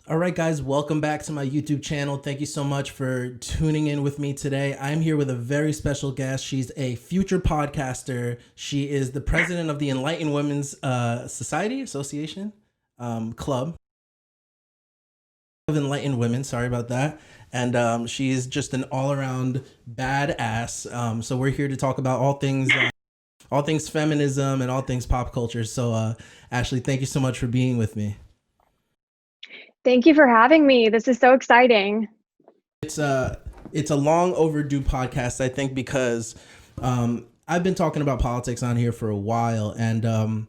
All right, guys, welcome back to my YouTube channel. Thank you so much for tuning in with me today. I'm here with a very special guest. She's a future podcaster. She is the president of the Enlightened Women's Society Association Club of Enlightened Women. Sorry about that. And she is just an all-around badass. So we're here to talk about all things feminism and all things pop culture. So Ashley, thank you so much for being with me. Thank you for having me. This is so exciting. It's a long overdue podcast, I think, because I've been talking about politics on here for a while, and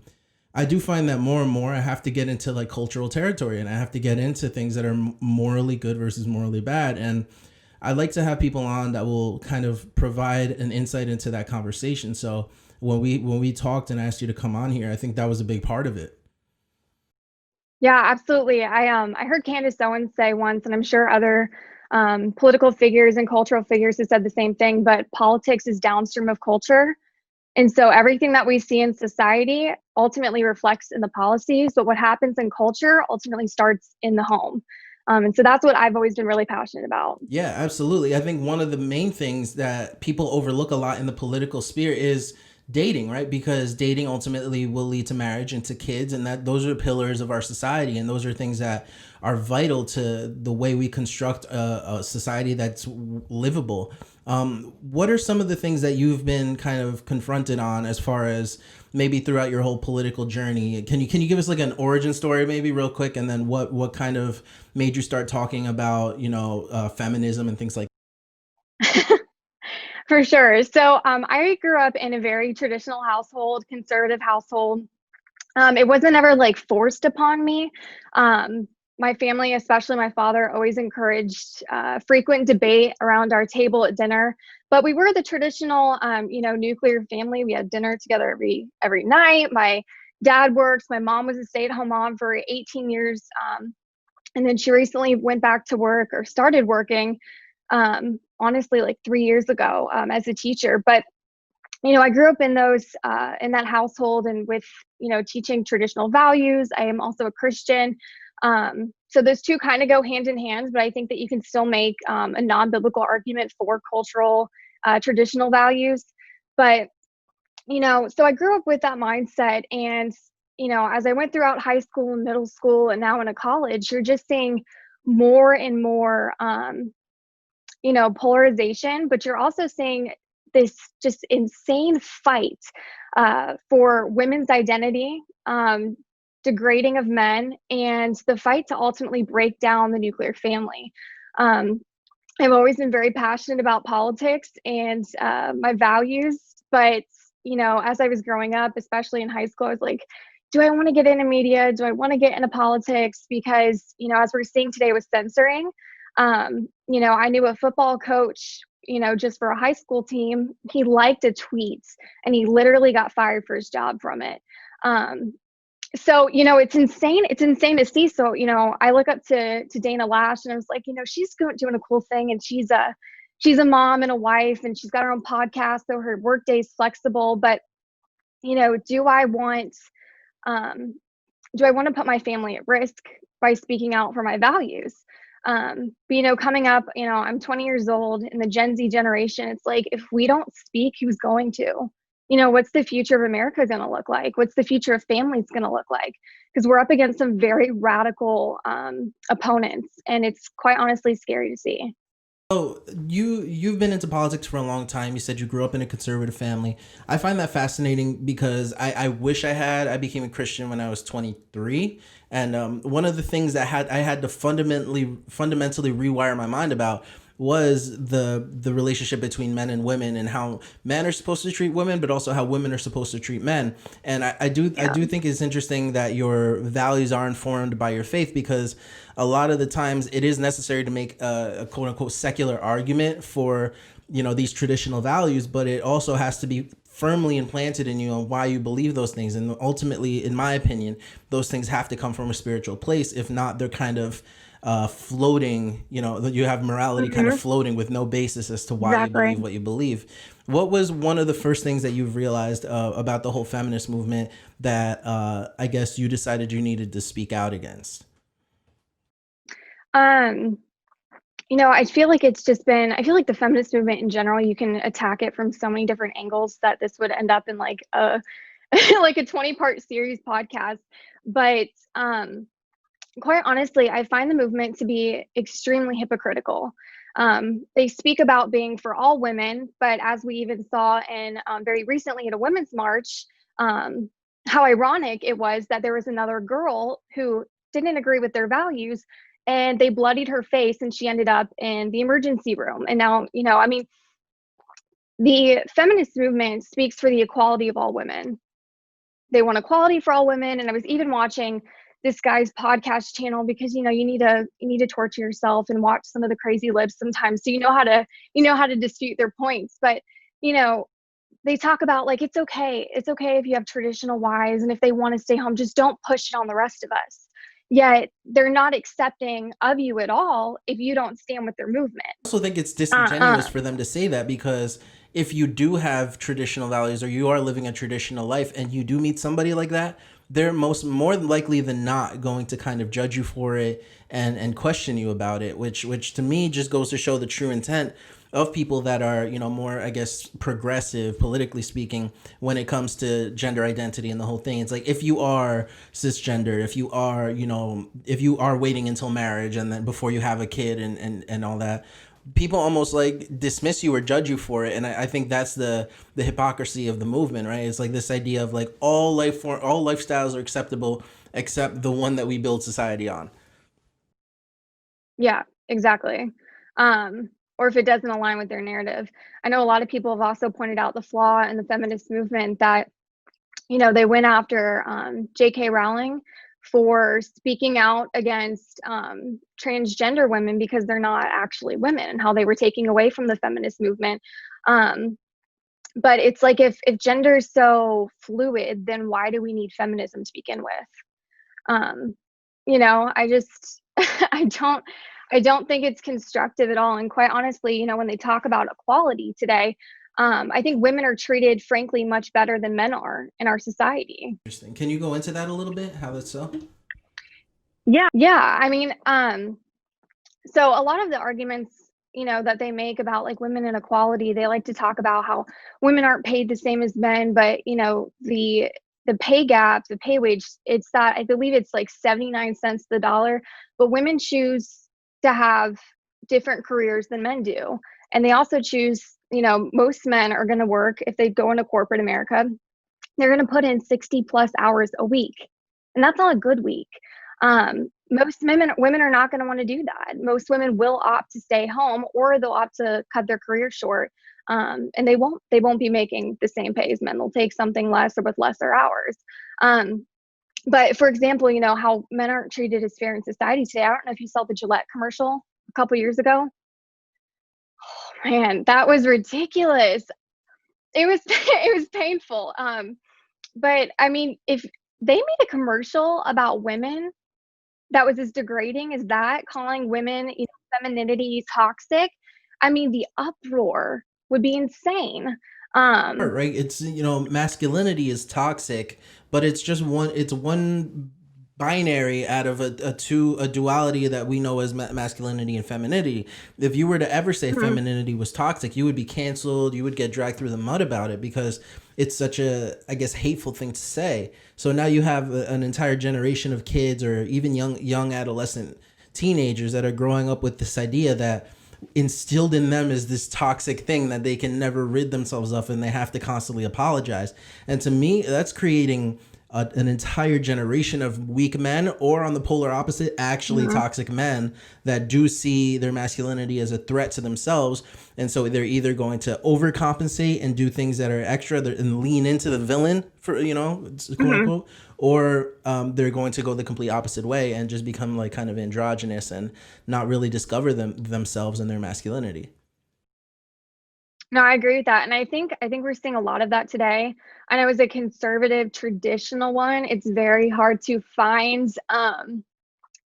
I do find that more and more I have to get into like cultural territory, and I have to get into things that are morally good versus morally bad. And I'd like to have people on that will kind of provide an insight into that conversation. So when we talked and asked you to come on here, I think that was a big part of it. Yeah, absolutely. I heard Candace Owens say once, and I'm sure other political figures and cultural figures have said the same thing, but politics is downstream of culture. And so everything that we see in society ultimately reflects in the policies, but what happens in culture ultimately starts in the home. And so that's what I've always been really passionate about. Yeah, absolutely. I think one of the main things that people overlook a lot in the political sphere is dating, right? Because dating ultimately will lead to marriage and to kids, and that those are pillars of our society, and those are things that are vital to the way we construct a society that's livable. What are some of the things that you've been kind of confronted on as far as maybe throughout your whole political journey? Can you give us like an origin story maybe real quick, and then what kind of made you start talking about feminism and things like For sure. So I grew up in a very traditional household, conservative household. It wasn't ever like forced upon me. My family, especially my father, always encouraged frequent debate around our table at dinner. But we were the traditional, nuclear family. We had dinner together every night. My dad works. My mom was a stay-at-home mom for 18 years, and then she recently went back to work or started working. Honestly, like 3 years ago, as a teacher. But I grew up in that household and with, teaching traditional values. I am also a Christian. So those two kind of go hand in hand, but I think that you can still make a non-biblical argument for cultural, traditional values. But, so I grew up with that mindset. And, as I went throughout high school and middle school and now into college, you're just seeing more and more, polarization, but you're also seeing this just insane fight for women's identity, degrading of men, and the fight to ultimately break down the nuclear family. I've always been very passionate about politics and my values, but as I was growing up, especially in high school, I was like, do I want to get into media? Do I want to get into politics? Because, as we're seeing today with censoring, I knew a football coach, just for a high school team, he liked a tweet and he literally got fired for his job from it. So, it's insane. It's insane to see. So, I look up to Dana Lash and I was like, she's doing a cool thing, and she's a mom and a wife, and she's got her own podcast. So her work day's flexible, but, do I want to put my family at risk by speaking out for my values? But, coming up, I'm 20 years old in the Gen Z generation. It's like, if we don't speak, who's going to? What's the future of America going to look like? What's the future of families going to look like? Because we're up against some very radical opponents, and it's quite honestly scary to see. So you've been into politics for a long time. You said you grew up in a conservative family. I find that fascinating because I wish I became a Christian when I was 23. And one of the things that I had to fundamentally rewire my mind about was the relationship between men and women, and how men are supposed to treat women, but also how women are supposed to treat men. And I do think it's interesting that your values are informed by your faith, because a lot of the times it is necessary to make a quote unquote secular argument for these traditional values, but it also has to be firmly implanted in you on why you believe those things. And ultimately, in my opinion, those things have to come from a spiritual place. If not, they're kind of floating, you have morality kind of floating with no basis as to why you believe what you believe. What was one of the first things that you've realized about the whole feminist movement that I guess you decided you needed to speak out against? Um, I feel like I feel like the feminist movement in general, you can attack it from so many different angles that this would end up in like a like a 20-part series podcast. But quite honestly, I find the movement to be extremely hypocritical. They speak about being for all women, but as we even saw in very recently at a women's march, um, how ironic it was that there was another girl who didn't agree with their values, and they bloodied her face and she ended up in the emergency room. And now, I mean, the feminist movement speaks for the equality of all women. They want equality for all women. And I was even watching this guy's podcast channel because you need to torture yourself and watch some of the crazy libs sometimes, so you know how to dispute their points. But you know they talk about like it's okay if you have traditional wives, and if they want to stay home, just don't push it on the rest of us. Yet they're not accepting of you at all if you don't stand with their movement. Also think it's Uh-uh. disingenuous for them to say that, because if you do have traditional values or you are living a traditional life and you do meet somebody like that, they're more likely than not going to kind of judge you for it and question you about it, which to me just goes to show the true intent of people that are, more, I guess, progressive, politically speaking, when it comes to gender identity and the whole thing. It's like, if you are cisgender, if you are, if you are waiting until marriage and then before you have a kid and all that, people almost like dismiss you or judge you for it. And I think that's the hypocrisy of the movement, right? It's like this idea of like all lifestyles are acceptable except the one that we build society on. Yeah, exactly. Or if it doesn't align with their narrative. I know a lot of people have also pointed out the flaw in the feminist movement that, they went after J.K. Rowling for speaking out against transgender women because they're not actually women, and how they were taking away from the feminist movement. Um, but it's like if gender is so fluid, then why do we need feminism to begin with? Um, I just I don't think it's constructive at all. And quite honestly, when they talk about equality today, I think women are treated, frankly, much better than men are in our society. Interesting. Can you go into that a little bit? How that's so? Yeah. I mean, so a lot of the arguments, that they make about like women and equality, they like to talk about how women aren't paid the same as men, but the pay gap, the pay wage, it's that I believe it's like 79 cents the dollar, but women choose to have different careers than men do. And they also choose, most men are going to work if they go into corporate America, they're going to put in 60 plus hours a week. And that's not a good week. Most women are not going to want to do that. Most women will opt to stay home, or they'll opt to cut their career short. And they won't be making the same pay as men. They'll take something less or with lesser hours. But for example, how men aren't treated as fair in society today. I don't know if you saw the Gillette commercial a couple years ago. Man, that was ridiculous. It was it was painful. But I mean, if they made a commercial about women that was as degrading as that, calling women, femininity toxic, I mean, the uproar would be insane. Um, Right, it's, masculinity is toxic, but it's one binary out of a duality that we know as masculinity and femininity. If you were to ever say mhm, femininity was toxic, you would be canceled, you would get dragged through the mud about it, because it's such a, I guess, hateful thing to say. So now you have an entire generation of kids, or even young adolescent teenagers, that are growing up with this idea that instilled in them is this toxic thing that they can never rid themselves of, and they have to constantly apologize. And to me, that's creating an entire generation of weak men, or on the polar opposite, actually mhm, toxic men that do see their masculinity as a threat to themselves. And so they're either going to overcompensate and do things that are extra and lean into the villain, for, quote mhm. unquote, or they're going to go the complete opposite way and just become like kind of androgynous and not really discover themselves and their masculinity. No, I agree with that, and I think we're seeing a lot of that today. I know as a conservative, traditional one, it's very hard to find a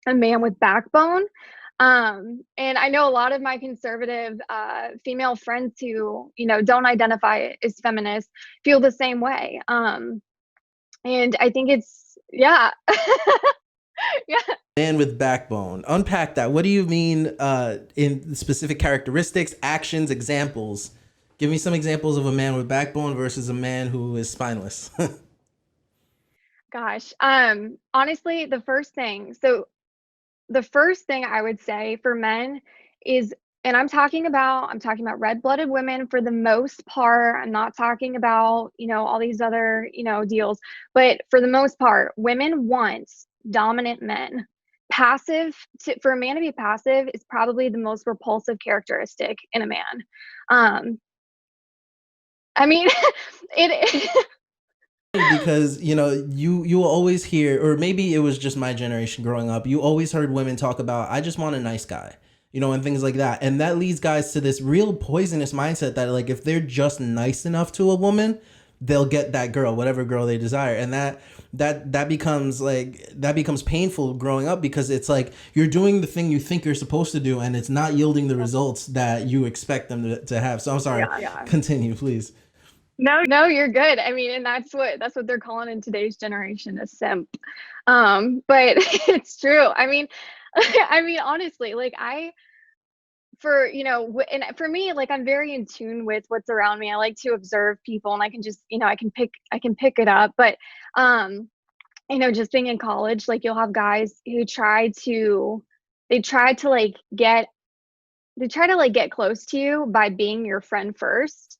man with backbone. And I know a lot of my conservative female friends who, don't identify as feminists feel the same way. And I think it's, yeah. Yeah. Man with backbone. Unpack that. What do you mean in specific characteristics, actions, examples? Give me some examples of a man with backbone versus a man who is spineless. Gosh. Honestly, the first thing I would say for men is, and I'm talking about red-blooded women for the most part. I'm not talking about, all these other, deals, but for the most part, women want dominant men. For a man to be passive is probably the most repulsive characteristic in a man. Um, I mean, it Because you will always hear, or maybe it was just my generation growing up, you always heard women talk about, I just want a nice guy, and things like that, and that leads guys to this real poisonous mindset that, like, if they're just nice enough to a woman, they'll get that girl, whatever girl they desire. And that becomes painful growing up, because it's like you're doing the thing you think you're supposed to do, and it's not yielding the results that you expect them to have. So I'm sorry. yeah. Continue, please. No, you're good. I mean, and that's what they're calling in today's generation a simp. But it's true. I mean, honestly, like and for me, like I'm very in tune with what's around me. I like to observe people, and I can just, I can pick it up. But just being in college, like you'll have guys who they try to like get get close to you by being your friend first.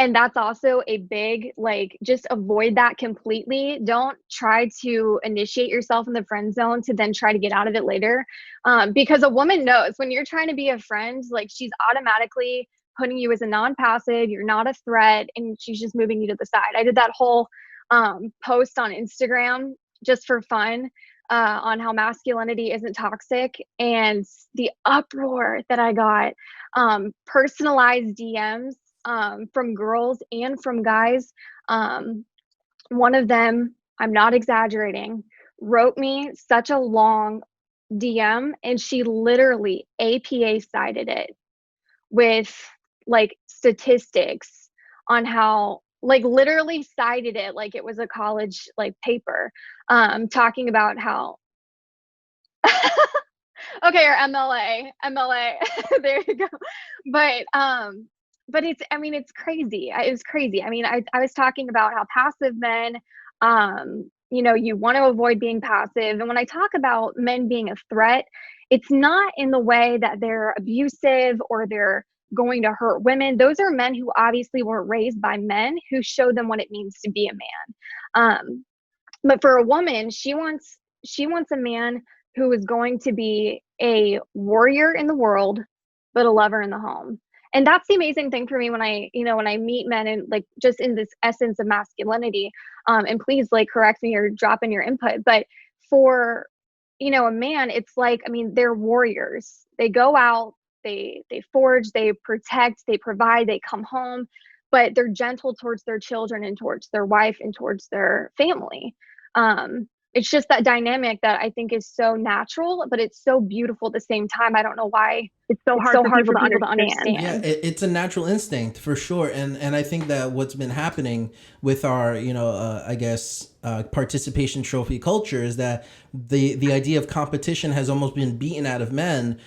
And that's also a big, like, just avoid that completely. Don't try to initiate yourself in the friend zone to then try to get out of it later. Because a woman knows when you're trying to be a friend, like, she's automatically putting you as a non-passive, you're not a threat, and she's just moving you to the side. I did that whole post on Instagram just for fun, on how masculinity isn't toxic, and the uproar that I got, personalized DMs, from girls and from guys. One of them, I'm not exaggerating, wrote me such a long DM, and she literally APA cited it with like statistics on how, like, literally cited it like it was a college like paper, talking about how okay, or MLA. There you go. But it's crazy. It was crazy. I mean, I was talking about how passive men, you want to avoid being passive. And when I talk about men being a threat, it's not in the way that they're abusive or they're going to hurt women. Those are men who obviously were raised by men who show them what it means to be a man. But for a woman, she wants a man who is going to be a warrior in the world, but a lover in the home. And that's the amazing thing for me when I meet men, and like just in this essence of masculinity. And please, like, correct me or drop in your input. But for, a man, it's like, I mean, they're warriors. They go out, they forge, they protect, they provide, they come home, but they're gentle towards their children and towards their wife and towards their family. It's just that dynamic that I think is so natural, but it's so beautiful at the same time. I don't know why It's so it's hard so for hard people for to people to understand. Yeah, understand. it's a natural instinct for sure, and I think that what's been happening with our, I guess, participation trophy culture is that the idea of competition has almost been beaten out of men,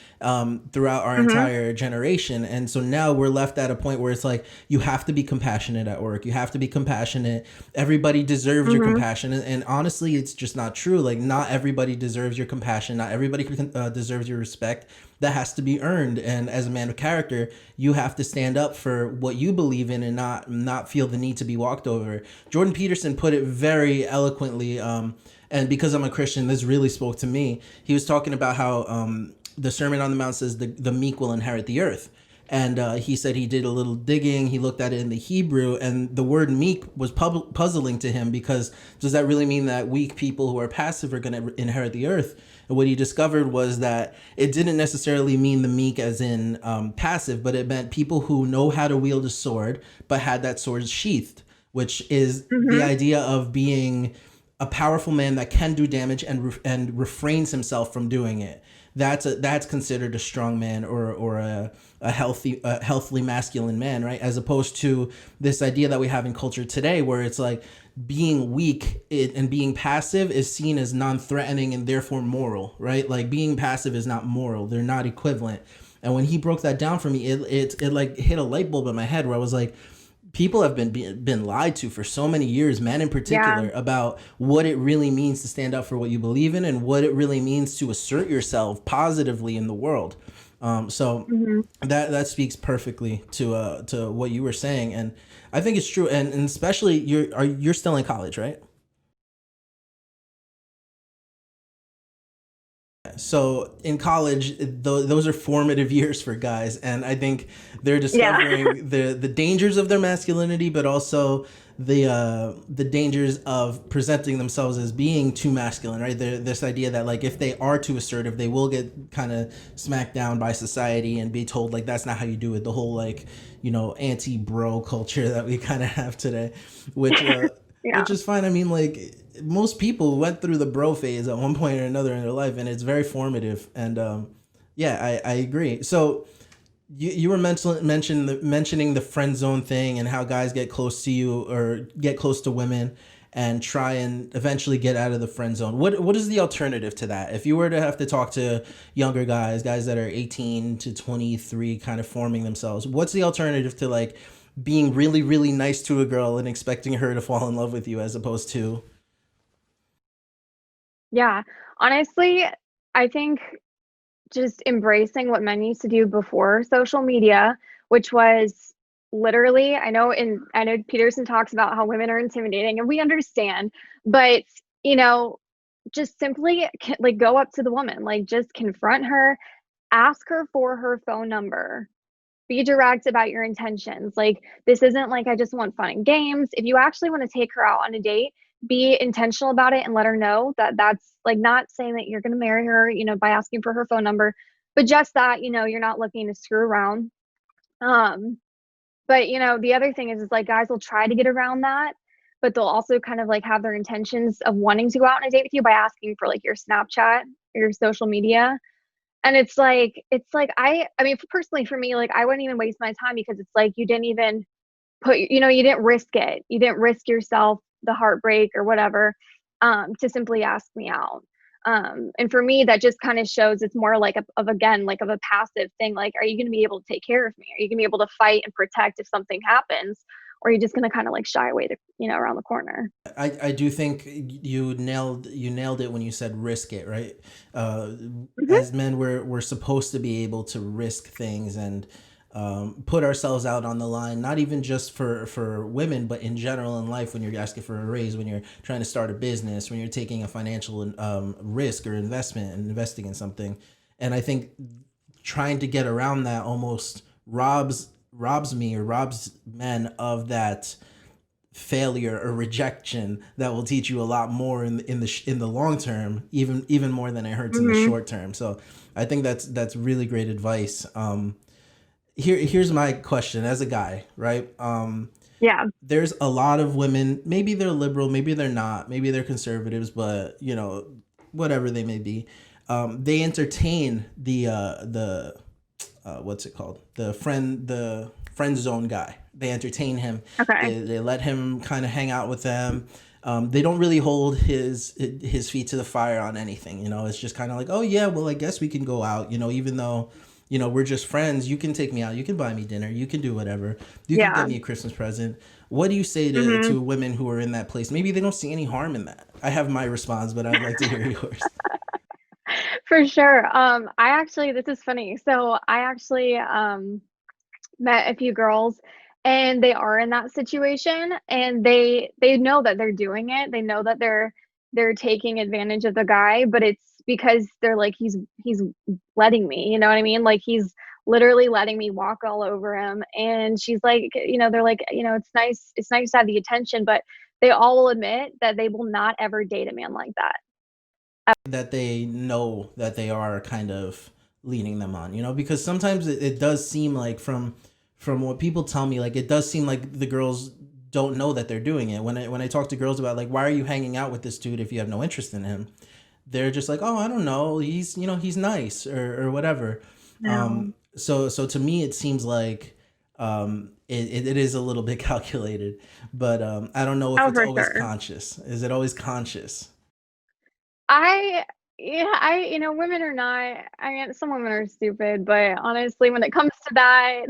throughout our entire generation, and so now we're left at a point where it's like you have to be compassionate at work, you have to be compassionate. Everybody deserves your compassion, and honestly, it's just not true. Like, not everybody deserves your compassion. Not everybody deserves your respect. That has to be earned, and as a man of character, you have to stand up for what you believe in and not feel the need to be walked over. Jordan Peterson put it very eloquently, and because I'm a Christian, this really spoke to me. He was talking about how, the Sermon on the Mount says the meek will inherit the earth. And he said he did a little digging. He looked at it in the Hebrew, and the word meek was puzzling to him, because does that really mean that weak people who are passive are going to inherit the earth? And what he discovered was that it didn't necessarily mean the meek as in, passive, but it meant people who know how to wield a sword, but had that sword sheathed, which is the idea of being a powerful man that can do damage and refrains himself from doing it. that's considered a strong man, or a healthily masculine man, right? As opposed to this idea that we have in culture today, where it's like being weak and being passive is seen as non-threatening and therefore moral, right? Like being passive is not moral; they're not equivalent. And when he broke that down for me, it like hit a light bulb in my head where I was like, people have been lied to for so many years, men in Yeah. particular, about what it really means to stand up for what you believe in and what it really means to assert yourself positively in the world. So Hmm. that speaks perfectly to what you were saying, and I think it's true. And especially you're still in college, right? So in college, those are formative years for guys, and I think they're Yeah. discovering the dangers of their masculinity, but also the dangers of presenting themselves as being too masculine, right? This idea that like if they are too assertive, they will get kind of smacked down by society and be told like that's not how you do it. The whole like anti-bro culture that we kind of have today, which Yeah. which is fine. I mean, like most people went through the bro phase at one point or another in their life, and it's very formative. And yeah, I agree. So you were mentioning the friend zone thing and how guys get close to you or get close to women and try and eventually get out of the friend zone. What is the alternative to that? If you were to have to talk to younger guys that are 18 to 23 kind of forming themselves, what's the alternative to like being really really nice to a girl and expecting her to fall in love with you as opposed to Yeah. Honestly, I think just embracing what men used to do before social media, which was literally, I know Peterson talks about how women are intimidating and we understand, but you know, just simply like go up to the woman, like just confront her, ask her for her phone number. Be direct about your intentions. Like, this isn't like I just want fun and games. If you actually want to take her out on a date, be intentional about it and let her know that that's like not saying that you're going to marry her, by asking for her phone number, but just that, you're not looking to screw around. Um, but the other thing is like guys will try to get around that, but they'll also kind of like have their intentions of wanting to go out on a date with you by asking for like your Snapchat or your social media. And it's like I mean, personally for me, like I wouldn't even waste my time because it's like you didn't even you didn't risk it. You didn't risk yourself the heartbreak or whatever to simply ask me out. And for me, that just kind of shows it's more like of again, like of a passive thing. Like, are you going to be able to take care of me? Are you going to be able to fight and protect if something happens? Or are you just going to kind of like shy away around the corner? I do think you nailed it when you said risk it, right? Uh, Hmm. as men, we're supposed to be able to risk things and put ourselves out on the line, not even just for women, but in general in life. When you're asking for a raise, when you're trying to start a business, when you're taking a financial risk or investment and investing in something, and I think trying to get around that almost robs me or robs men of that failure or rejection that will teach you a lot more in the long term, even more than it hurts in the Hmm. short term. So I think that's really great advice. Here's my question as a guy, right? Yeah. There's a lot of women, maybe they're liberal, maybe they're not, maybe they're conservatives, but whatever they may be, they entertain the what's it called, the friend zone guy. They entertain him. Okay. They let him kind of hang out with them. They don't really hold his feet to the fire on anything. It's just kind of like, oh yeah, well I guess we can go out. Even though we're just friends. You can take me out. You can buy me dinner. You can do whatever. You can Yeah. get me a Christmas present. What do you say to Hmm. to women who are in that place? Maybe they don't see any harm in that. I have my response, but I'd like to hear yours. For sure. This is funny. So I actually met a few girls and they are in that situation and they know that they're doing it. They know that they're taking advantage of the guy, but it's because they're like he's letting me, you know what I mean? Like he's literally letting me walk all over him. And she's like, they're like, it's nice to have the attention, but they all will admit that they will not ever date a man like that. That they know that they are kind of leading them on, because sometimes it does seem like from what people tell me, like it does seem like the girls don't know that they're doing it. When I talk to girls about like, why are you hanging out with this dude if you have no interest in him, they're just like, oh, I don't know, he's, he's nice, or whatever. No. So to me, it seems like it is a little bit calculated, but I don't know if Oh, it's for always sure. conscious. Is it always conscious? I yeah, women are not, I mean, some women are stupid, but honestly, when it comes to that,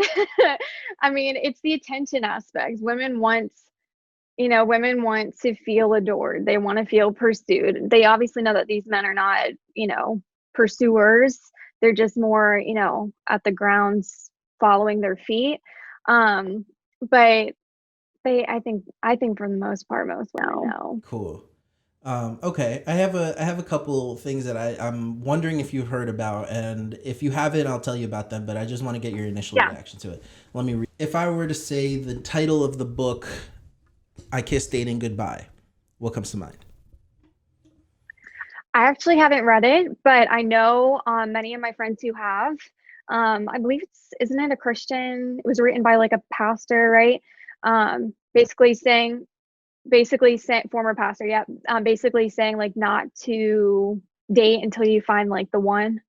I mean, it's the attention aspect. Women want to feel adored. They want to feel pursued. They obviously know that these men are not, pursuers. They're just more, at the grounds following their feet. But I think for the most part, most women know. Cool. Okay, I have a couple things that I'm wondering if you've heard about, and if you haven't, I'll tell you about them. But I just want to get your initial Yeah. reaction to it. Let me read. If I were to say the title of the book, "I Kiss Dating Goodbye," what comes to mind? I actually haven't read it, but I know many of my friends who have. I believe isn't it a Christian? It was written by like a pastor, right? Um, basically saying, former pastor, yeah. Basically saying like not to date until you find like the one.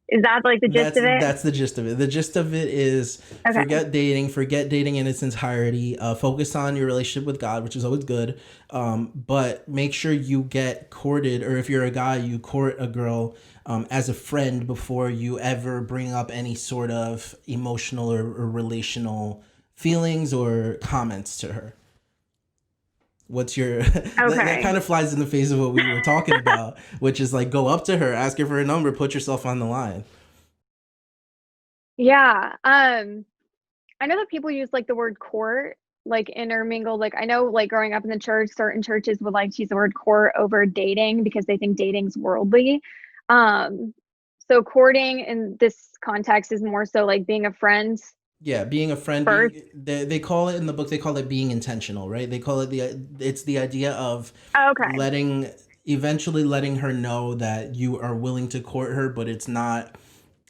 Is that like the gist That's of it? that's the gist of it. The gist of it is Okay. forget dating in its entirety. Focus on your relationship with God, which is always good. But make sure you get courted, or if you're a guy, you court a girl as a friend before you ever bring up any sort of emotional or relational feelings or comments to her. What's your that Okay. kind of flies in the face of what we were talking about, which is like, go up to her, ask her for a number, put yourself on the line. Yeah. I know that people use like the word court, like intermingled. Like I know, like growing up in the church, certain churches would like to use the word court over dating because they think dating's worldly. Um, so courting in this context is more so like being a friend Yeah, being a friend, first. they call it in the book, they call it being intentional, right? They call it it's the idea of Okay. letting eventually letting her know that you are willing to court her, but it's not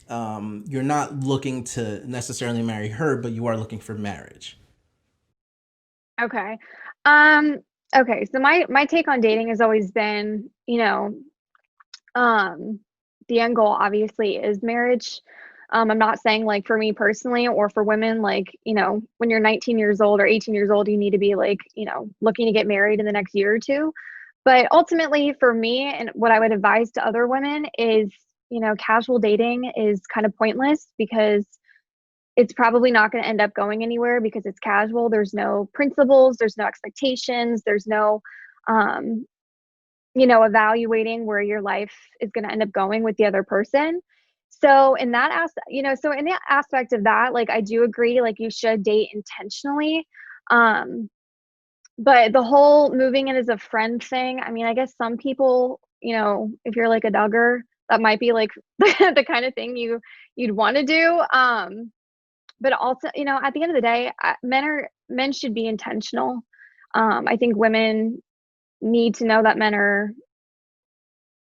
you're not looking to necessarily marry her, but you are looking for marriage. Okay. Um, okay. So my take on dating has always been, um, the end goal obviously is marriage. I'm not saying like for me personally or for women, like, when you're 19 years old or 18 years old, you need to be like, looking to get married in the next year or two. But ultimately, for me, and what I would advise to other women is, casual dating is kind of pointless because it's probably not going to end up going anywhere because it's casual. There's no principles, there's no expectations, there's no, um, evaluating where your life is going to end up going with the other person. So in that aspect of that, like I do agree, like you should date intentionally. Um, but the whole moving in as a friend thing, I mean, I guess some people, if you're like a Duggar, that might be like the kind of thing you'd want to do. But also, at the end of the day, men should be intentional. I think women need to know that men are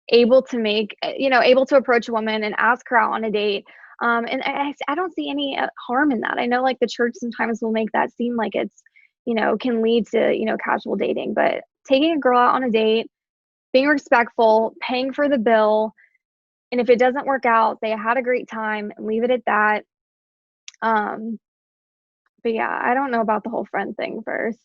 able to approach a woman and ask her out on a date. And I don't see any harm in that. I know like the church sometimes will make that seem like it's, can lead to, casual dating, but taking a girl out on a date, being respectful, paying for the bill. And if it doesn't work out, they had a great time and leave it at that. Um, but yeah, I don't know about the whole friend thing first.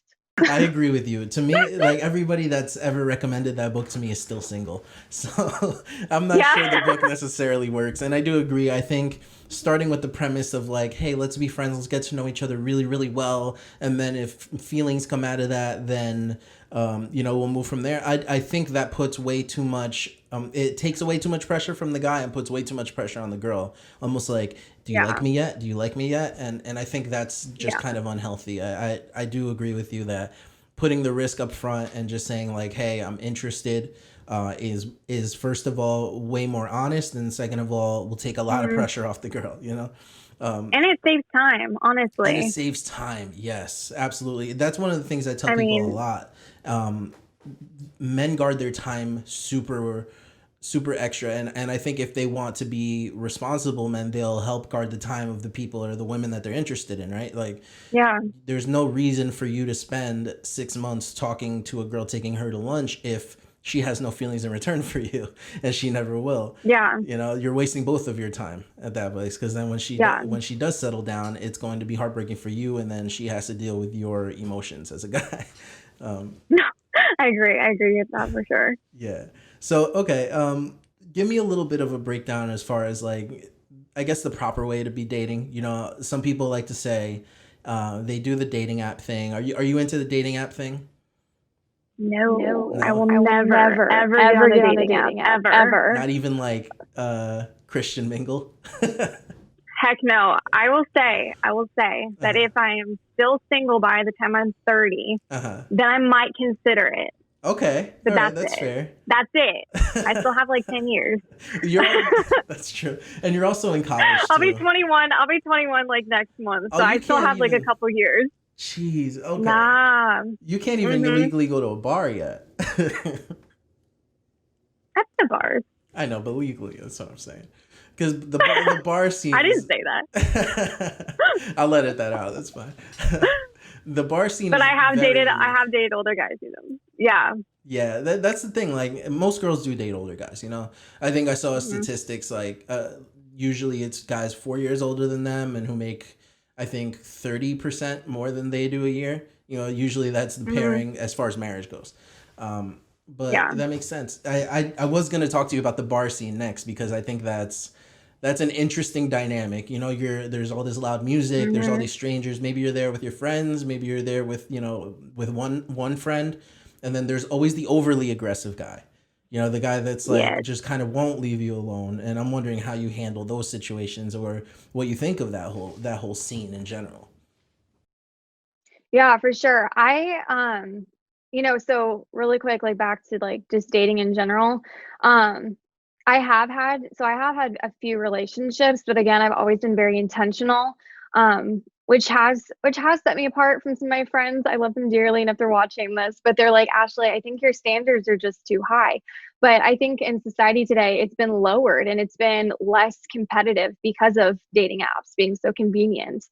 I agree with you. To me, like everybody that's ever recommended that book to me is still single. So I'm not Yeah. sure the book necessarily works. And I do agree. I think starting with the premise of like, hey, let's be friends, let's get to know each other really, really well. And then if feelings come out of that, then, we'll move from there. I think that puts way too much, it takes away too much pressure from the guy and puts way too much pressure on the girl. Almost like, do you like Yeah. me yet? Do you like me yet? And I think that's just Yeah. kind of unhealthy. I do agree with you that putting the risk up front and just saying like, hey, I'm interested, is first of all way more honest, and second of all will take a lot of Mhm. pressure off the girl. And it saves time, And it honestly. saves time. Yes, absolutely. That's one of the things I tell I people a mean, lot. Um, Men guard their time super extra, and I think if they want to be responsible men, they'll help guard the time of the people or the women that they're interested in, right? Like yeah. there's no reason for you to spend 6 months talking to a girl, taking her to lunch, if she has no feelings in return for you, and she never will. Yeah. You know, you're wasting both of your time at that place, because then Yeah. when she does settle down, it's going to be heartbreaking for you, and then she has to deal with your emotions as a guy. Um, I agree. I agree with that for sure. yeah. So okay, give me a little bit of a breakdown as far as like, I guess the proper way to be dating. You know, some people like to say they do the dating app thing. Are you into the dating app thing? No, I No, will never, ever get on a dating app, ever. not even like Christian mingle. Heck no. I will say that Uh-huh. if I am still single by the time I'm 30, Uh-huh. then I might consider it. Okay. But All right, that's that's it. fair. That's it. I still have like 10 years. You're that's true. And you're also in college I'll be too. 21. I'll be 21 like next month. Oh, So you I still can't have like a even. couple years. Jeez. Okay. Nah. You can't even Mhm. legally go to a bar yet. That's the bars. I know, but legally, that's what I'm saying. Because the bar scene I didn't is. say that. I'll let it that out. That's fine. The bar scene But is very I unique. have dated older guys, you know. Yeah. Yeah, that's the thing. Like most girls do date older guys. You know, I think I saw Mhm. statistics like usually it's guys 4 years older than them and who make, I think, 30% more than they do a year. You know, usually that's the Mhm. pairing as far as marriage goes. But Yeah. that makes sense. I was gonna talk to you about the bar scene next because I think that's an interesting dynamic. You know, there's all this loud music, there's all Mhm. these strangers. Maybe you're there with your friends, maybe you're there with, with one friend, and then there's always the overly aggressive guy. You know, the guy that's like Yes. just kind of won't leave you alone. And I'm wondering how you handle those situations or what you think of that whole scene in general. Yeah, for sure. So really quick, like back to like just dating in general. Um, I have had a few relationships, but again, I've always been very intentional. Which has set me apart from some of my friends. I love them dearly, and if they're watching this, but they're like, Ashley, I think your standards are just too high. But I think in society today, it's been lowered and it's been less competitive because of dating apps being so convenient.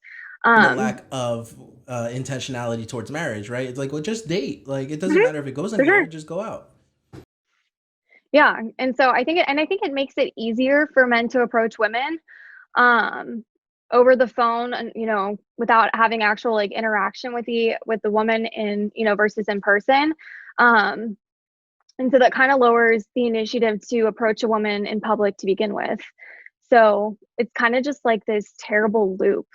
And the Um, lack of intentionality towards marriage, right? It's like, well, just date. Like, it doesn't mhm, matter if it goes for anywhere, sure. just go out. Yeah, and so I think it makes it easier for men to approach women, um, over the phone and, without having actual, like, interaction with the woman versus in person, um, and so that kinda lowers the initiative to approach a woman in public to begin with. So, it's kinda just like this terrible loop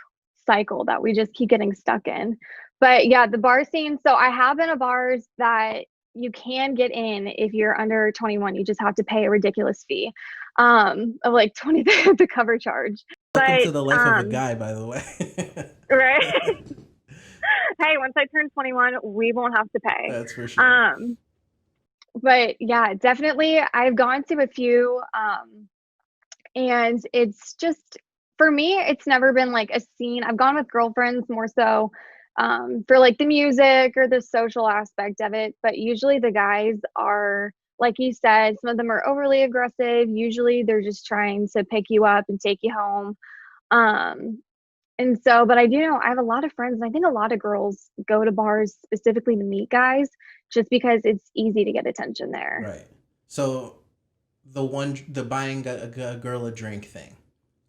cycle that we just keep getting stuck in. But, yeah, the bar scene, so I have been to bars that you can get in if you're under 21, you just have to pay a ridiculous fee, of, like, 20 the cover charge. Welcome But, to the life of a guy, by the way. right? Hey, once I turn 21, we won't have to pay. That's for sure. Um, but yeah, definitely I've gone to a few, and it's just for me, it's never been like a scene. I've gone with girlfriends more so, for like the music or the social aspect of it, but usually the guys are, like you said, some of them are overly aggressive. Usually they're just trying to pick you up and take you home. Um, and so, but I do know I have a lot of friends, and I think a lot of girls go to bars specifically to meet guys just because it's easy to get attention there. Right. So the buying a girl a drink thing.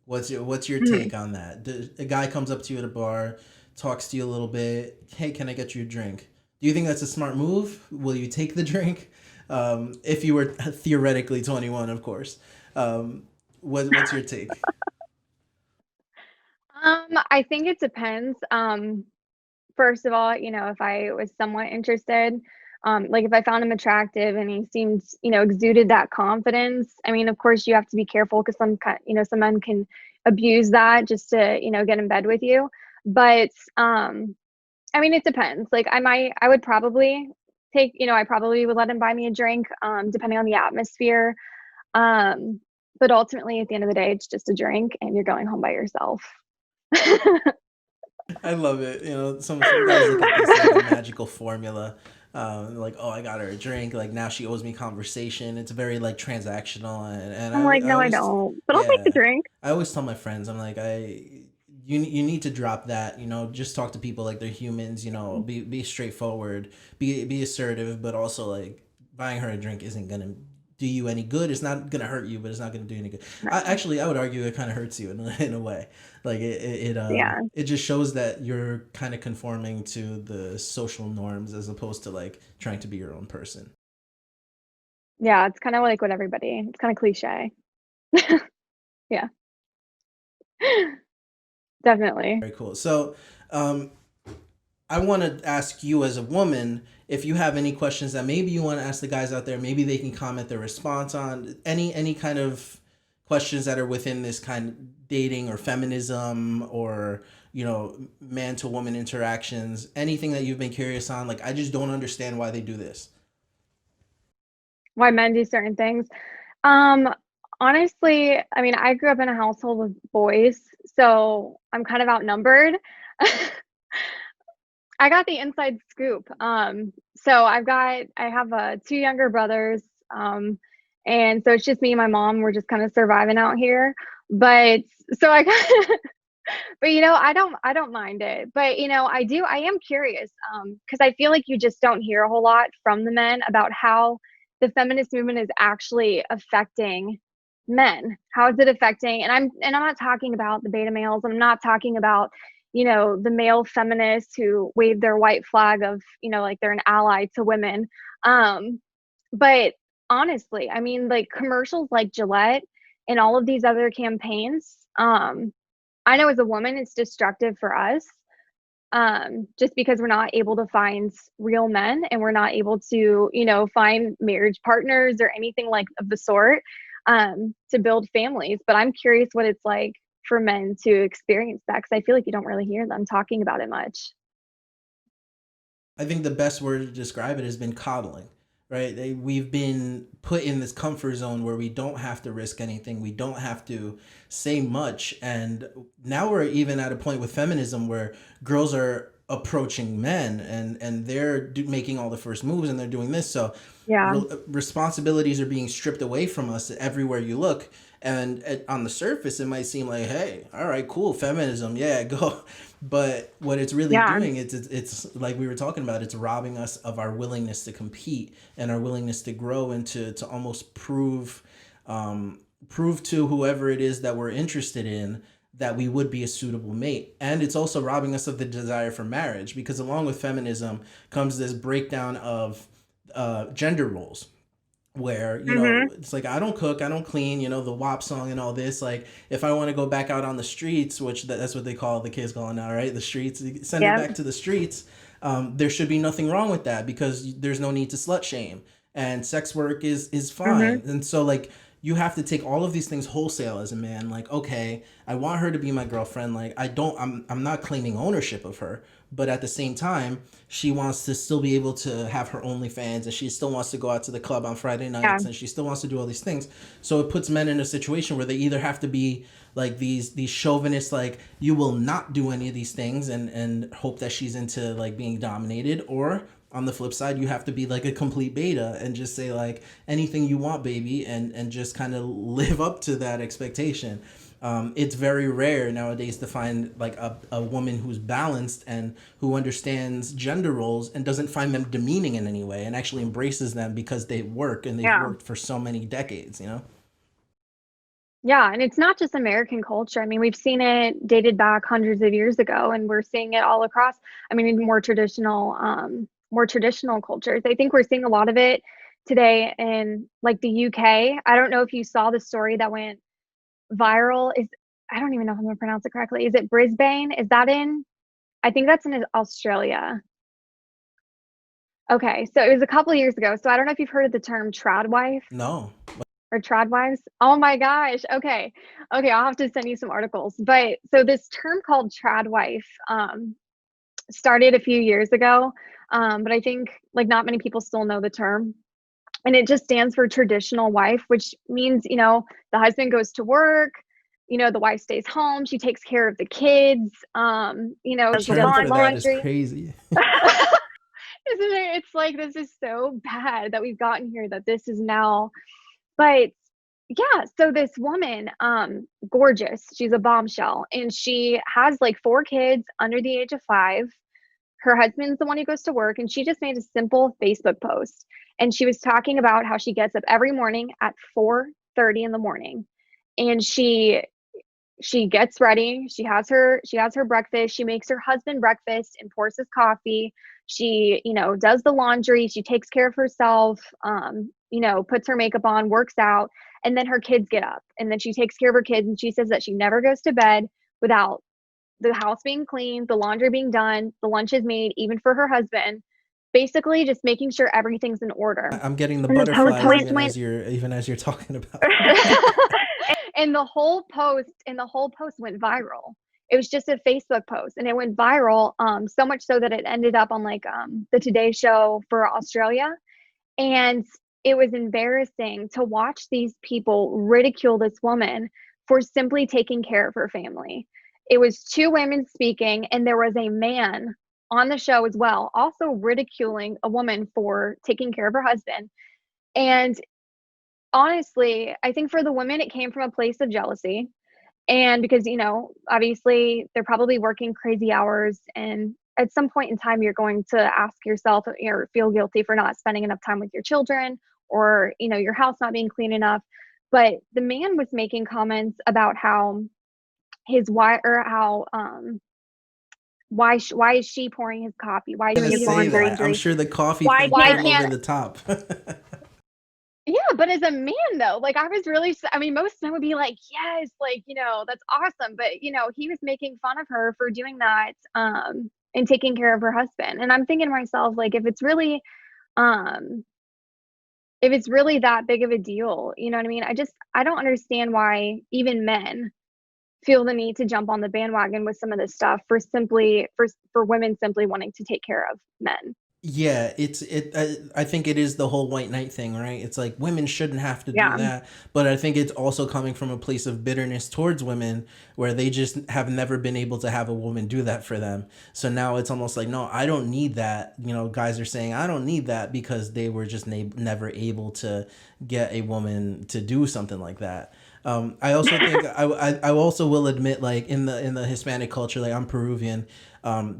What's your Mhm. take on that? A guy comes up to you at a bar, talks to you a little bit. Hey, can I get you a drink? Do you think that's a smart move? Will you take the drink? If you were theoretically 21, of course. What's your take? I think it depends. First of all, if I was somewhat interested, like if I found him attractive and he seemed, exuded that confidence. I mean, of course, you have to be careful because some men can abuse that just to, get in bed with you. But I mean, it depends. Like I would probably I probably would let him buy me a drink, depending on the atmosphere. Um, but ultimately, at the end of the day, it's just a drink, and you're going home by yourself. I love it. Some guys look at this like a magical formula. Like, oh, I got her a drink. Like now she owes me conversation. It's very like transactional, and I'm like, I no, I always, don't. But I'll take the yeah, drink. I always tell my friends, I'm like, you need to drop that. Just talk to people like they're humans. Be straightforward, be assertive, but also like buying her a drink isn't gonna do you any good. It's not gonna hurt you, but it's not gonna do you any good. No. Actually, I would argue it kind of hurts you in a way. Like Yeah. it just shows that you're kind of conforming to the social norms as opposed to like trying to be your own person. Yeah, it's kind of like what everybody, it's kind of cliche. Yeah. Definitely. Very cool. So, um, I want to ask you as a woman if you have any questions that maybe you want to ask the guys out there. Maybe they can comment their response on any kind of questions that are within this kind of dating or feminism or man to woman interactions. Anything that you've been curious on, like I just don't understand why they do this. Why men do certain things. Um, Honestly, I mean, I grew up in a household with boys, so I'm kind of outnumbered. I got the inside scoop. So I have two younger brothers, and so it's just me and my mom. We're just kind of surviving out here. But so I got, but I don't mind it. But I am curious, because I feel like you just don't hear a whole lot from the men about how the feminist movement is actually affecting men. How is it affecting? And I'm not talking about the beta males. I'm not talking about the male feminists who wave their white flag of like they're an ally to women. Um, but honestly, I mean, like commercials like Gillette and all of these other campaigns. I know as a woman, it's destructive for us, just because we're not able to find real men and we're not able to, find marriage partners or anything like of the sort, to build families. But I'm curious what it's like for men to experience that because I feel like you don't really hear them talking about it much. I think the best word to describe it has been coddling, right? We've been put in this comfort zone where we don't have to risk anything, we don't have to say much, and now we're even at a point with feminism where girls are approaching men and they're making all the first moves and they're doing this. So Yeah. responsibilities are being stripped away from us everywhere you look. And on the surface, it might seem like, hey, all right, cool, feminism, yeah, go. But what it's really Yeah. doing, it's like we were talking about, it's robbing us of our willingness to compete and our willingness to grow and to almost prove to whoever it is that we're interested in that we would be a suitable mate. And it's also robbing us of the desire for marriage because along with feminism comes this breakdown of gender roles where Mhm. it's like I don't cook, I don't clean, the WAP song and all this. Like if I want to go back out on the streets, which that's what they call the kids going now, right? The streets, send it Yeah. back to the streets. There should be nothing wrong with that because there's no need to slut shame and sex work is Mhm. fine. And so like you have to take all of these things wholesale as a man. Like okay, I want her to be my girlfriend. Like I'm not claiming ownership of her, but at the same time she wants to still be able to have her OnlyFans and she still wants to go out to the club on Friday Yeah. nights and she still wants to do all these things. So it puts men in a situation where they either have to be like these chauvinists, like you will not do any of these things and hope that she's into like being dominated, or on the flip side you have to be like a complete beta and just say like anything you want baby and just kind of live up to that expectation. It's very rare nowadays to find like a woman who's balanced and who understands gender roles and doesn't find them demeaning in any way and actually embraces them because they work and they've Yeah. worked for so many decades. Yeah, and it's not just American culture. I mean, we've seen it dated back hundreds of years ago, and we're seeing it all across. I mean, in more traditional cultures. I think we're seeing a lot of it today in like the UK. I don't know if you saw the story that went viral. I don't even know if I'm gonna pronounce it correctly. Is it Brisbane? Is that in? I think that's in Australia. Okay, so it was a couple of years ago. So I don't know if you've heard of the term trad wife No. or tradwives. Oh my gosh. Okay. Okay, I'll have to send you some articles. But so this term called tradwife started a few years ago. But I think like not many people still know the term. And it just stands for traditional wife, which means, the husband goes to work, the wife stays home, she takes care of the kids, The she term does the for that is laundry. crazy. Isn't it? It's like this is so bad that we've gotten here that this is now. But yeah, so this woman, gorgeous, she's a bombshell, and she has like four kids under the age of 5. her husband's the one who goes to work, and she just made a simple Facebook post. And she was talking about how she gets up every morning at 4:30 in the morning, and she gets ready, she has her breakfast, she makes her husband breakfast and pours his coffee. She, does the laundry, she takes care of herself, puts her makeup on, works out, and then her kids get up, and then she takes care of her kids, and she says that she never goes to bed without the house being clean, the laundry being done, the lunch is made, even for her husband. Basically, just making sure everything's in order. I'm getting the And the post butterflies went, even as you're talking about it. and the whole post went viral. It was just a Facebook post, and it went viral, so much so that it ended up on like the Today Show for Australia. And it was embarrassing to watch these people ridicule this woman for simply taking care of her family. It was two women speaking, and there was a man on the show as well, also ridiculing a woman for taking care of her husband. And honestly, I think for the women, it came from a place of jealousy. And because, obviously they're probably working crazy hours. And at some point in time, you're going to ask yourself or feel guilty for not spending enough time with your children, or, your house not being clean enough. But the man was making comments about how his wife, or how, why is she pouring his coffee? Why is I'm she gonna doing his say that. I'm laundry? sure the coffee Why thing Why put him over can't the top. Yeah, but as a man though, like I was really, I mean, most men would be like, yes, like, that's awesome. But, he was making fun of her for doing that, and taking care of her husband. And I'm thinking to myself, like, um, if it's really that big of a deal, you know what I mean? I don't understand why even men feel the need to jump on the bandwagon with some of this stuff for women simply wanting to take care of men. Yeah, I think it is the whole white knight thing, right? It's like women shouldn't have to do Yeah. that, but I think it's also coming from a place of bitterness towards women where they just have never been able to have a woman do that for them. So now it's almost like, no, I don't need that. Guys are saying I don't need that because they were just never able to get a woman to do something like that. I also think I also will admit, like in the Hispanic culture, like I'm Peruvian,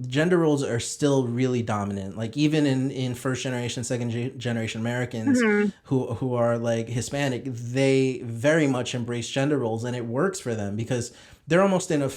gender roles are still really dominant. Like even in first generation, second generation Americans Mhm. who are like Hispanic, they very much embrace gender roles, and it works for them because they're almost in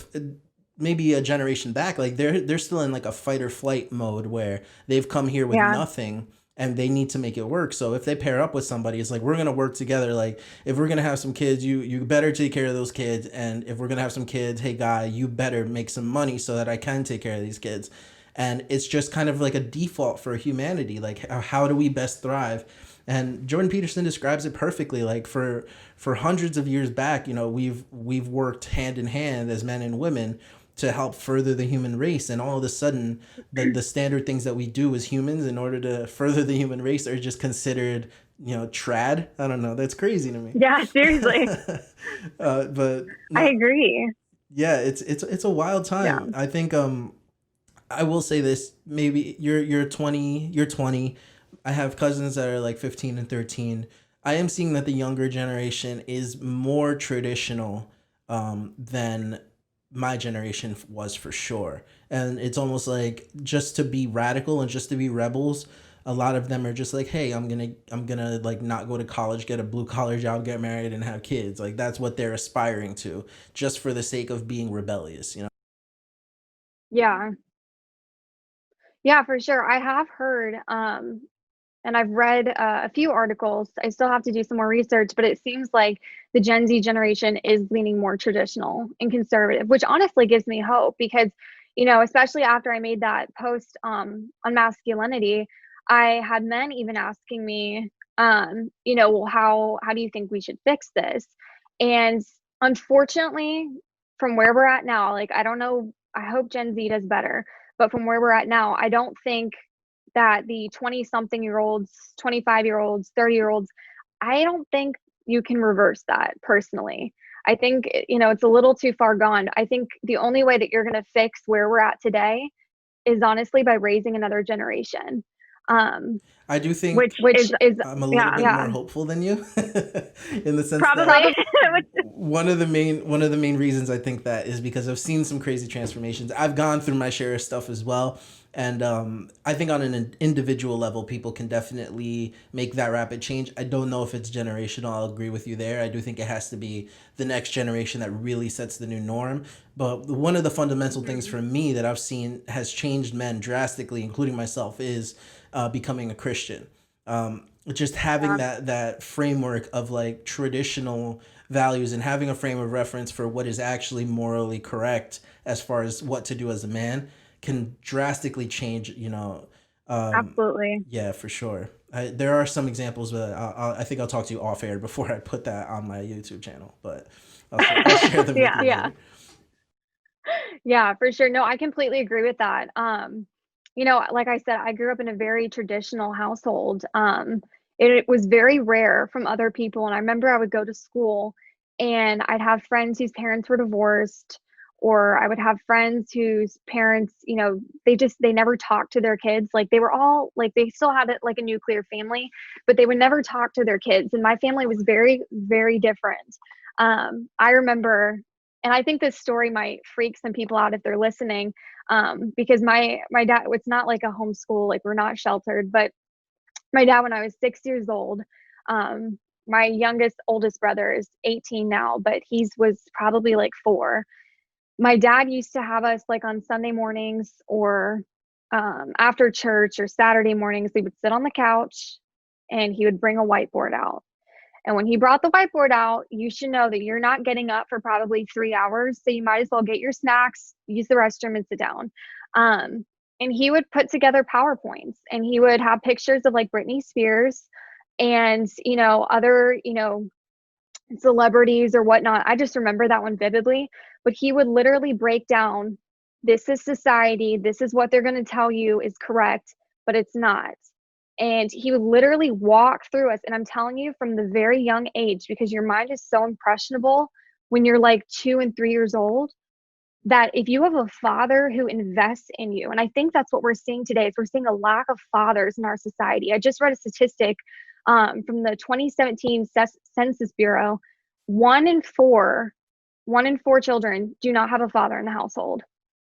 maybe a generation back. Like they're still in like a fight or flight mode where they've come here with Yeah. nothing and they need to make it work. So if they pair up with somebody, it's like we're gonna work together. Like if we're gonna have some kids, you better take care of those kids. And if we're gonna have some kids, hey guy, you better make some money so that I can take care of these kids. And it's just kind of like a default for humanity. Like how do we best thrive? And Jordan Peterson describes it perfectly. Like for hundreds of years back, we've worked hand in hand as men and women to help further the human race, and all of a sudden the standard things that we do as humans in order to further the human race are just considered trad. I don't know, that's crazy to me. Yeah, seriously. But I no, agree. yeah, it's a wild Yeah. time. I think I will say this, maybe you're 20. I have cousins that are like 15 and 13. I am seeing that the younger generation is more traditional than my generation was, for sure. And it's almost like just to be radical and just to be rebels, a lot of them are just like, hey, I'm gonna like not go to college, get a blue collar job, get married, and have kids. Like that's what they're aspiring to, just for the sake of being rebellious. Yeah. Yeah, for sure. I have heard, and I've read a few articles. I still have to do some more research, but it seems like the Gen Z generation is leaning more traditional and conservative, which honestly gives me hope because, especially after I made that post on masculinity, I had men even asking me, well, how do you think we should fix this? And unfortunately, from where we're at now, like I don't know, I hope Gen Z does better, but from where we're at now, I don't think that the 20 something year olds, 25-year olds, 30-year olds, I don't think you can reverse that personally. I think, it's a little too far gone. I think the only way that you're going to fix where we're at today is honestly by raising another generation. Um, I do think which is, I'm a little yeah, bit more yeah, hopeful than you in the sense that Probably. one of the main reasons I think that is because I've seen some crazy transformations. I've gone through my share of stuff as well, And I think on an individual level, people can definitely make that rapid change. I don't know if it's generational. I'll agree with you there. I do think it has to be the next generation that really sets the new norm. But one of the fundamental things Mhm. for me that I've seen has changed men drastically, including myself, is becoming a Christian. Just having Yeah. that framework of like traditional values and having a frame of reference for what is actually morally correct as far as what to do as a man can drastically change. Absolutely. Yeah, for sure. There are some examples, but I think I'll talk to you off air before I put that on my YouTube channel. But I'll share them with Yeah, you yeah. later. Yeah, for sure. No, I completely agree with that. Like I said, I grew up in a very traditional household. It was very rare from other people. And I remember I would go to school and I'd have friends whose parents were divorced, or I would have friends whose parents, they never talked to their kids. Like they were all like they still had it like a nuclear family, but they would never talk to their kids. And my family was very, very different. I remember, and I think this story might freak some people out if they're listening, because my dad, it's not like a homeschool, like we're not sheltered, but my dad, when I was 6 years old, um, my youngest oldest brother is 18 now, but he's was probably like 4. My dad used to have us like on Sunday mornings or after church or Saturday mornings, we would sit on the couch and he would bring a whiteboard out. And when he brought the whiteboard out, you should know that you're not getting up for probably 3 hours. So you might as well get your snacks, use the restroom, and sit down. Um, and he would put together PowerPoints and he would have pictures of like Britney Spears and, other, celebrities or whatnot. I just remember that one vividly. But he would literally break down, this is society, this is what they're going to tell you is correct, but it's not. And he would literally walk through us. And I'm telling you, from the very young age, because your mind is so impressionable when you're like 2 and 3 years old, that if you have a father who invests in you, and I think that's what we're seeing today, is we're seeing a lack of fathers in our society. I just read a statistic from the 2017 Census Bureau. One in four, 1 in 4 children do not have a father in the household.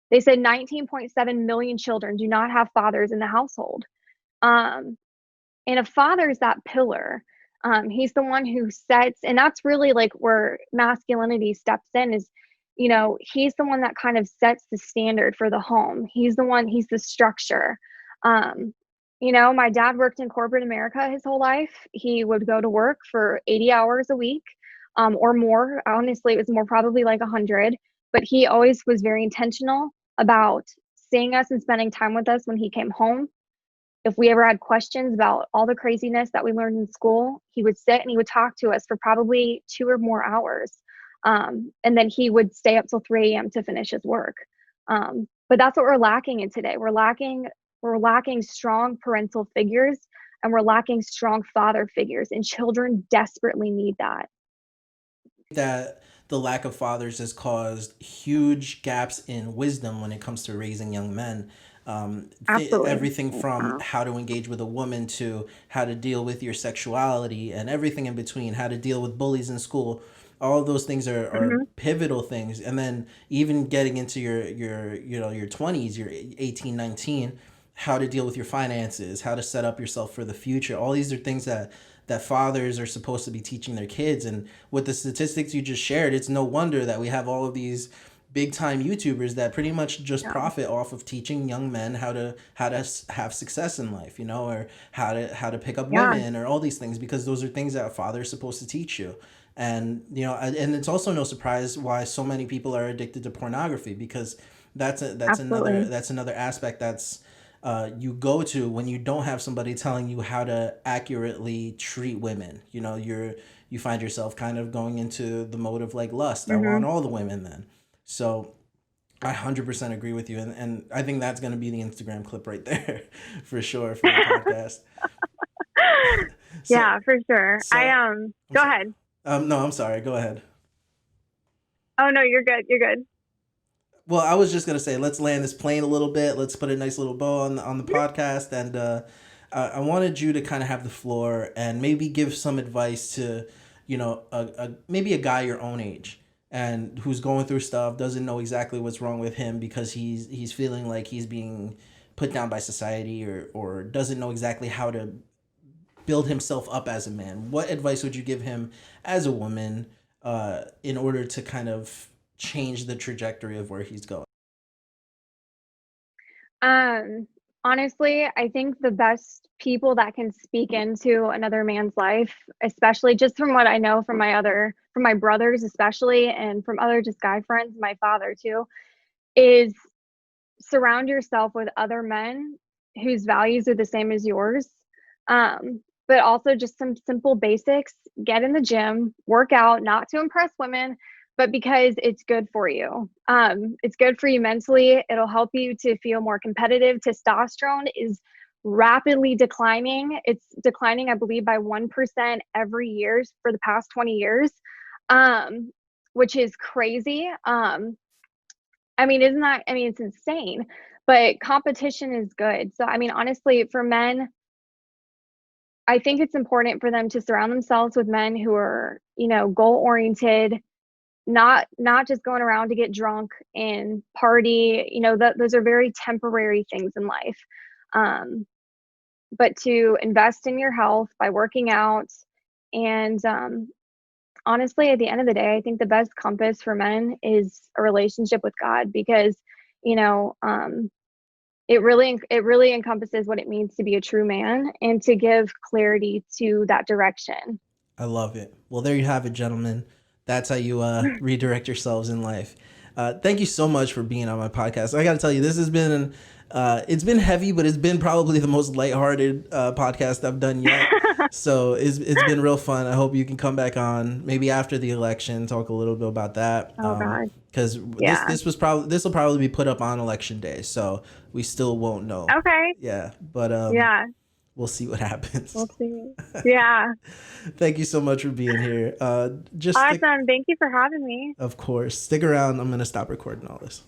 They said 19.7 million children do not have fathers in the household. Um, and a father is that pillar. He's the one who sets, and that's really like where masculinity steps in is, he's the one that kind of sets the standard for the home. He's the structure. Um, my dad worked in corporate America his whole life. He would go to work for 80 hours a week, or more. Honestly, it was more, probably like 100, but he always was very intentional about seeing us and spending time with us when he came home. If we ever had questions about all the craziness that we learned in school, he would sit and he would talk to us for probably 2 or more hours. And then he would stay up till 3 a.m. to finish his work. But that's what we're lacking in today. We're lacking strong parental figures, and we're lacking strong father figures, and children desperately need that. That the lack of fathers has caused huge gaps in wisdom when it comes to raising young men. Absolutely. Everything from how to engage with a woman to how to deal with your sexuality and everything in between, how to deal with bullies in school. All of those things are Hmm. pivotal things. And then even getting into your 20s, your 18, 19, how to deal with your finances, how to set up yourself for the future. All these are things that fathers are supposed to be teaching their kids. And with the statistics you just shared, it's no wonder that we have all of these big time YouTubers that pretty much just Yeah. profit off of teaching young men how to have success in life, or how to pick up Yeah. women or all these things, because those are things that a father is supposed to teach you. And and it's also no surprise why so many people are addicted to pornography, because Absolutely. that's another aspect that's you go to when you don't have somebody telling you how to accurately treat women. You find yourself kind of going into the mode of like lust. I want Hmm. all the women then. So I 100% agree with you, and I think that's going to be the Instagram clip right there for sure for the podcast. So Yeah, for sure. so I'm Go sorry. ahead. No, I'm sorry. Go ahead. Oh no, you're good. You're good. Well, I was just gonna say, let's land this plane a little bit. Let's put a nice little bow on the podcast, and I wanted you to kind of have the floor and maybe give some advice to, maybe a guy your own age and who's going through stuff, doesn't know exactly what's wrong with him because he's feeling like he's being put down by society, or doesn't know exactly how to build himself up as a man, what advice would you give him as a woman in order to kind of change the trajectory of where he's going? Um, Honestly, I think the best people that can speak into another man's life, especially just from what I know from my brothers especially, and from other just guy friends, my father too, is surround yourself with other men whose values are the same as yours. But also just some simple basics. Get in the gym, work out, not to impress women, but because it's good for you. It's good for you mentally. It'll help you to feel more competitive. Testosterone is rapidly declining. It's declining, I believe, by 1% every year for the past 20 years, um, which is crazy. I mean, it's insane, but competition is good. So, I mean, honestly, for men, I think it's important for them to surround themselves with men who are, goal oriented, not just going around to get drunk and party. Those are very temporary things in life. Um, but to invest in your health by working out, and honestly, at the end of the day, I think the best compass for men is a relationship with God, because, you know, um, it really encompasses what it means to be a true man and to give clarity to that direction. I love it. Well, there you have it, gentlemen. That's how you redirect yourselves in life. Thank you so much for being on my podcast. I got to tell you, this has been it's been heavy, but it's been probably the most lighthearted podcast I've done yet. So it's been real fun. I hope you can come back on maybe after the election, talk a little bit about that. Oh God. Because Yeah. this will probably be put up on election day, so we still won't know. Okay. Yeah, but Yeah. we'll see what happens. We'll see. Yeah. Thank you so much for being here. Just stick, Awesome. Thank you for having me. of course, stick around. I'm gonna stop recording all this.